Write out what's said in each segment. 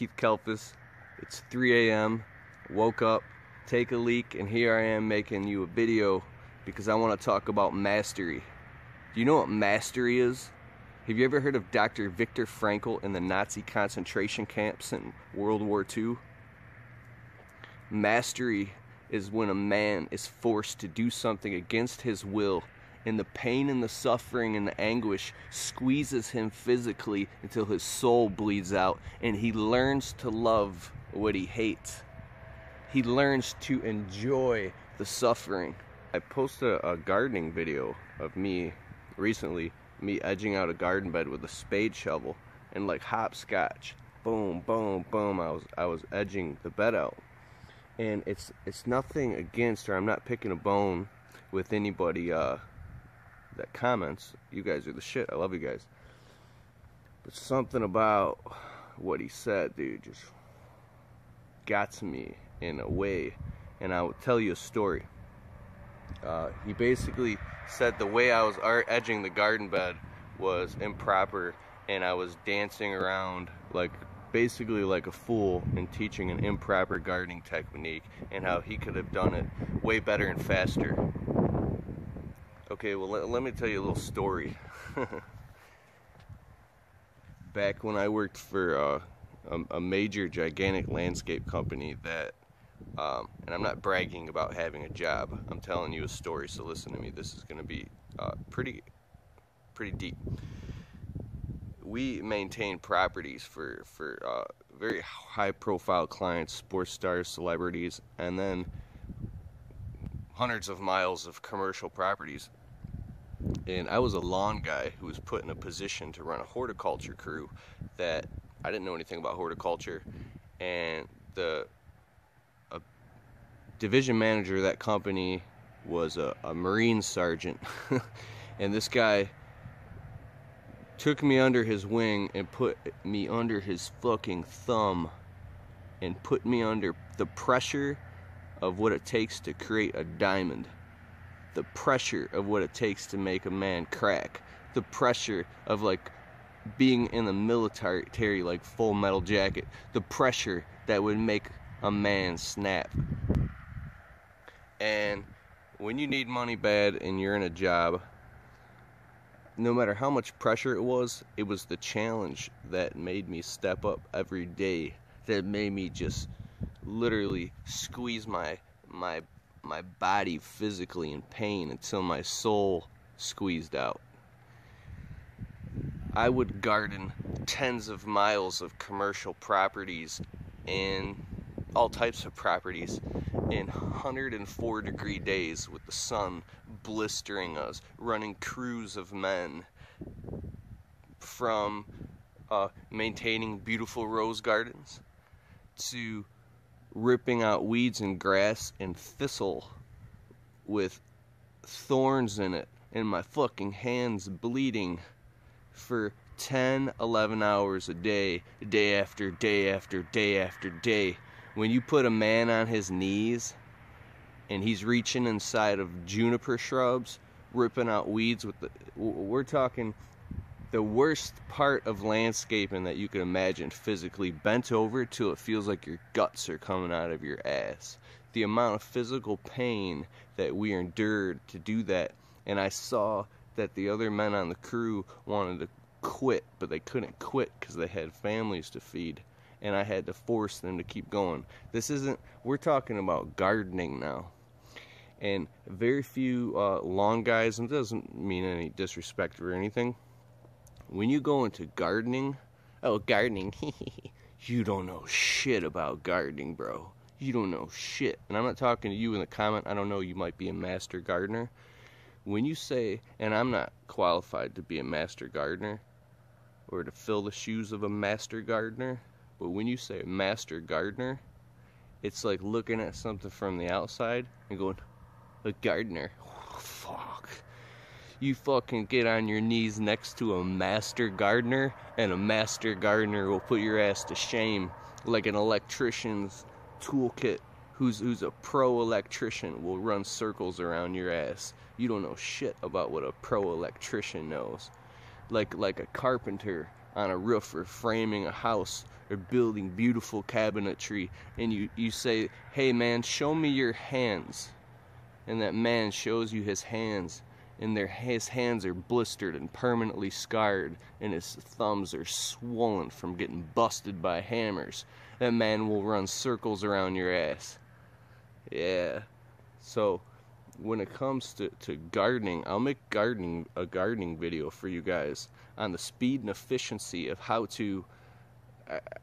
Keith Kelpis. It's 3 a.m. Woke up, take a leak, and here I am making you a video because I want to talk about mastery. Do you know what mastery is? Have you ever heard of Dr. Viktor Frankl in the Nazi concentration camps in World War II? Mastery is when a man is forced to do something against his will, and the pain and the suffering and the anguish squeezes him physically until his soul bleeds out, and he learns to love what he hates. He learns to enjoy the suffering. I posted a gardening video of me recently, me edging out a garden bed with a spade shovel and like hopscotch, boom, boom, boom. I was edging the bed out, and it's nothing against, or I'm not picking a bone with anybody that comments. You guys are the shit. I love you guys. But something about what he said, dude, just got to me in a way, and I will tell you a story. He basically said the way I was edging the garden bed was improper, and I was dancing around like basically like a fool and teaching an improper gardening technique, and how he could have done it way better and faster. Okay, well, let me tell you a little story. Back when I worked for a major gigantic landscape company that and I'm not bragging about having a job, I'm telling you a story, so listen to me. This is going to be pretty deep. We maintain properties for very high profile clients, sports stars, celebrities, and then hundreds of miles of commercial properties. And I was a lawn guy who was put in a position to run a horticulture crew that I didn't know anything about horticulture, and the division manager of that company was a Marine sergeant. And this guy took me under his wing and put me under his fucking thumb and put me under the pressure of what it takes to create a diamond, the pressure of what it takes to make a man crack, the pressure of like being in the military like Full Metal Jacket, the pressure that would make a man snap. And when you need money bad and you're in a job, no matter how much pressure it was the challenge that made me step up every day, that made me just literally squeeze my body physically in pain until my soul squeezed out. I would garden tens of miles of commercial properties and all types of properties in 104-degree days with the sun blistering us, running crews of men, from maintaining beautiful rose gardens to ripping out weeds and grass and thistle with thorns in it, and my fucking hands bleeding for 10, 11 hours a day, day after day after day after day. When you put a man on his knees and he's reaching inside of juniper shrubs, ripping out weeds with we're talking the worst part of landscaping that you can imagine, physically bent over till it feels like your guts are coming out of your ass. The amount of physical pain that we endured to do that. And I saw that the other men on the crew wanted to quit, but they couldn't quit because they had families to feed, and I had to force them to keep going. We're talking about gardening now. And very few lawn guys, and it doesn't mean any disrespect or anything, when you go into gardening, you don't know shit about gardening, bro. You don't know shit. And I'm not talking to you in the comment, I don't know, you might be a master gardener. When you say, and I'm not qualified to be a master gardener or to fill the shoes of a master gardener, but when you say master gardener, it's like looking at something from the outside and going, a gardener? Oh, fuck. You fucking get on your knees next to a master gardener, and a master gardener will put your ass to shame, like an electrician's toolkit who's a pro electrician will run circles around your ass. You don't know shit about what a pro electrician knows. Like a carpenter on a roof or framing a house or building beautiful cabinetry, and you say, hey man, show me your hands, and that man shows you his hands, and his hands are blistered and permanently scarred, and his thumbs are swollen from getting busted by hammers, that man will run circles around your ass. Yeah. So when it comes to gardening, I'll make a gardening video for you guys on the speed and efficiency of how to.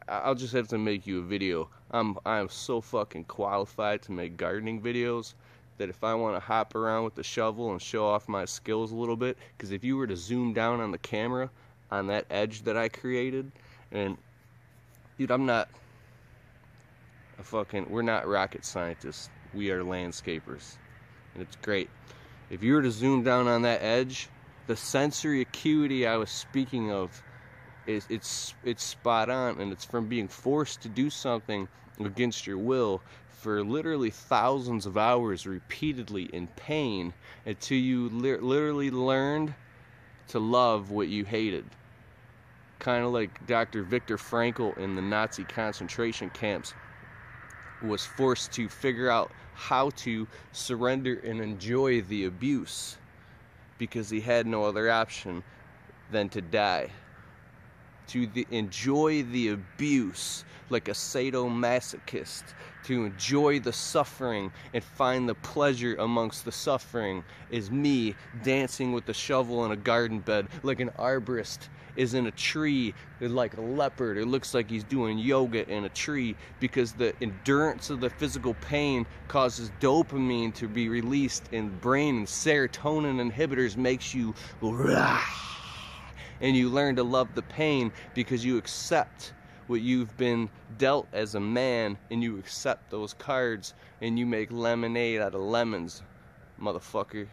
I'll just have to make you a video. I'm so fucking qualified to make gardening videos that if I want to hop around with the shovel and show off my skills a little bit, because if you were to zoom down on the camera on that edge that I created, and dude, we're not rocket scientists. We are landscapers. And it's great. If you were to zoom down on that edge, the sensory acuity I was speaking of, it's spot on, and it's from being forced to do something against your will for literally thousands of hours repeatedly in pain until you literally learned to love what you hated. Kind of like Dr. Viktor Frankl in the Nazi concentration camps was forced to figure out how to surrender and enjoy the abuse because he had no other option than to die. To enjoy the abuse like a sadomasochist, to enjoy the suffering and find the pleasure amongst the suffering, is me dancing with a shovel in a garden bed like an arborist is in a tree, like a leopard. It looks like he's doing yoga in a tree because the endurance of the physical pain causes dopamine to be released in the brain, and serotonin inhibitors makes you and you learn to love the pain because you accept what you've been dealt as a man, and you accept those cards, and you make lemonade out of lemons, motherfucker.